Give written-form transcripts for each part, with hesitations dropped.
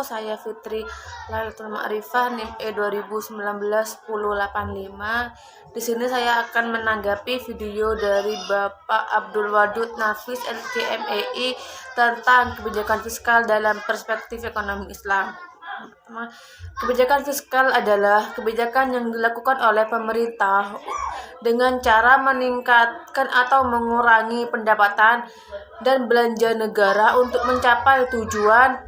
saya Fitri Lailatul Ma'rifah NIM E2019-1085. Di sini saya akan menanggapi video dari Bapak Abdul Wadud Nafis LCMEI tentang kebijakan fiskal dalam perspektif ekonomi Islam. Kebijakan fiskal adalah kebijakan yang dilakukan oleh pemerintah dengan cara meningkatkan atau mengurangi pendapatan dan belanja negara untuk mencapai tujuan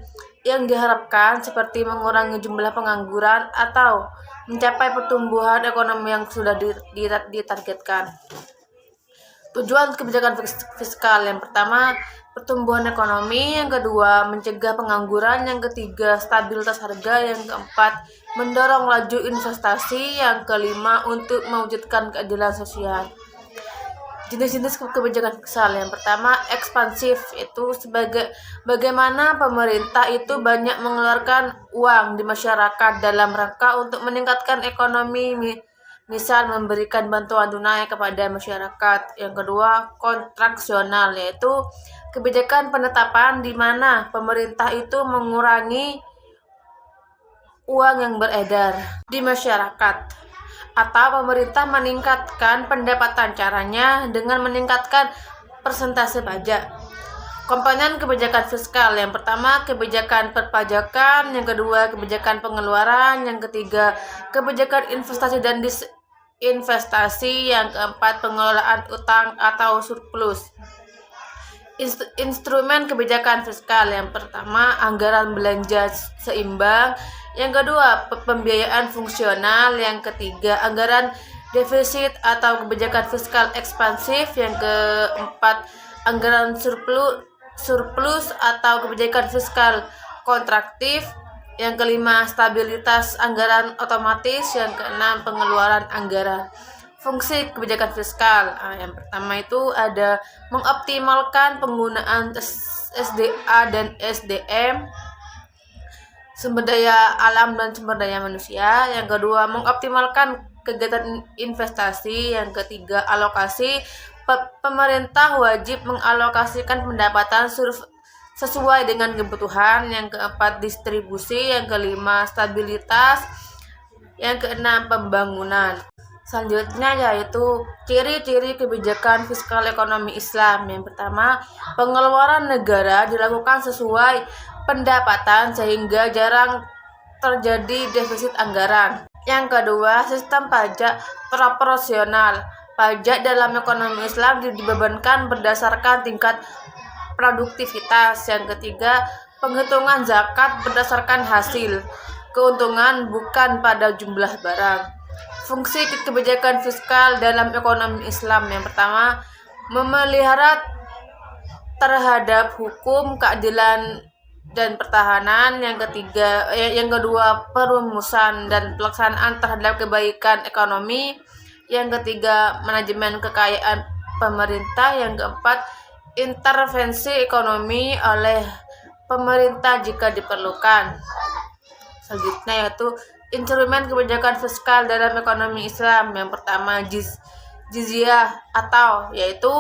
yang diharapkan, seperti mengurangi jumlah pengangguran atau mencapai pertumbuhan ekonomi yang sudah ditargetkan. Tujuan kebijakan fiskal: yang pertama, pertumbuhan ekonomi; yang kedua, mencegah pengangguran; yang ketiga, stabilitas harga; yang keempat, mendorong laju investasi; yang kelima, untuk mewujudkan keadilan sosial. Jenis-jenis kebijakan fiskal: yang pertama, ekspansif, itu bagaimana pemerintah itu banyak mengeluarkan uang di masyarakat dalam rangka untuk meningkatkan ekonomi, misal memberikan bantuan tunai kepada masyarakat. Yang kedua, kontraksional, yaitu kebijakan penetapan di mana pemerintah itu mengurangi uang yang beredar di masyarakat, atau pemerintah meningkatkan pendapatan. Caranya dengan meningkatkan persentase pajak. Komponen kebijakan fiskal: yang pertama, kebijakan perpajakan; yang kedua, kebijakan pengeluaran; yang ketiga, kebijakan investasi dan disinvestasi; yang keempat, pengelolaan utang atau surplus. Instrumen kebijakan fiskal: yang pertama, anggaran belanja seimbang; yang kedua, pembiayaan fungsional; yang ketiga, anggaran defisit atau kebijakan fiskal ekspansif; yang keempat, anggaran surplus atau kebijakan fiskal kontraktif; yang kelima, stabilitas anggaran otomatis; yang keenam, pengeluaran anggaran. Fungsi kebijakan fiskal: yang pertama itu ada mengoptimalkan penggunaan SDA dan SDM, sumber daya alam dan sumber daya manusia; yang kedua, mengoptimalkan kegiatan investasi; yang ketiga, alokasi. Pemerintah wajib mengalokasikan pendapatan sesuai dengan kebutuhan; yang keempat, distribusi; yang kelima, stabilitas; yang keenam, pembangunan. Selanjutnya yaitu ciri-ciri kebijakan fiskal ekonomi Islam. Yang pertama, pengeluaran negara dilakukan sesuai pendapatan sehingga jarang terjadi defisit anggaran. Yang kedua, sistem pajak proporsional. Pajak dalam ekonomi Islam dibebankan berdasarkan tingkat produktivitas. Yang ketiga, penghitungan zakat berdasarkan hasil keuntungan, bukan pada jumlah barang. Fungsi kebijakan fiskal dalam ekonomi Islam: yang pertama, memelihara terhadap hukum, keadilan dan pertahanan; yang kedua, perumusan dan pelaksanaan terhadap kebaikan ekonomi; yang ketiga, manajemen kekayaan pemerintah; yang keempat, intervensi ekonomi oleh pemerintah jika diperlukan. Selanjutnya yaitu instrumen kebijakan fiskal dalam ekonomi Islam. Yang pertama, jizyah atau yaitu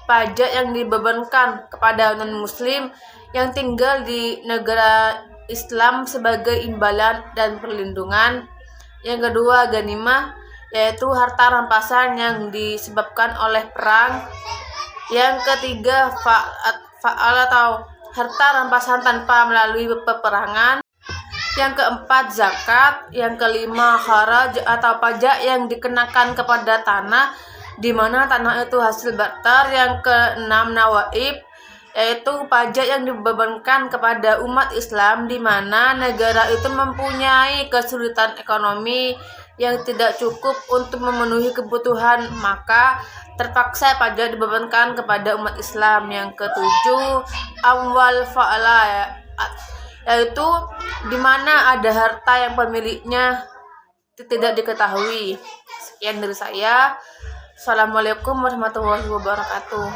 pajak yang dibebankan kepada non-muslim yang tinggal di negara Islam sebagai imbalan dan perlindungan. Yang kedua, ghanimah, yaitu harta rampasan yang disebabkan oleh perang. Yang ketiga, fa'al atau harta rampasan tanpa melalui peperangan. Yang keempat, zakat. Yang kelima, kharaj atau pajak yang dikenakan kepada tanah di mana tanah itu hasil barter. Yang keenam, nawaib, yaitu pajak yang dibebankan kepada umat Islam di mana negara itu mempunyai kesulitan ekonomi yang tidak cukup untuk memenuhi kebutuhan, maka terpaksa pajak dibebankan kepada umat Islam. Yang ketujuh, amwal fa'ala, yaitu di mana ada harta yang pemiliknya tidak diketahui. Sekian dari saya. Assalamualaikum warahmatullahi wabarakatuh.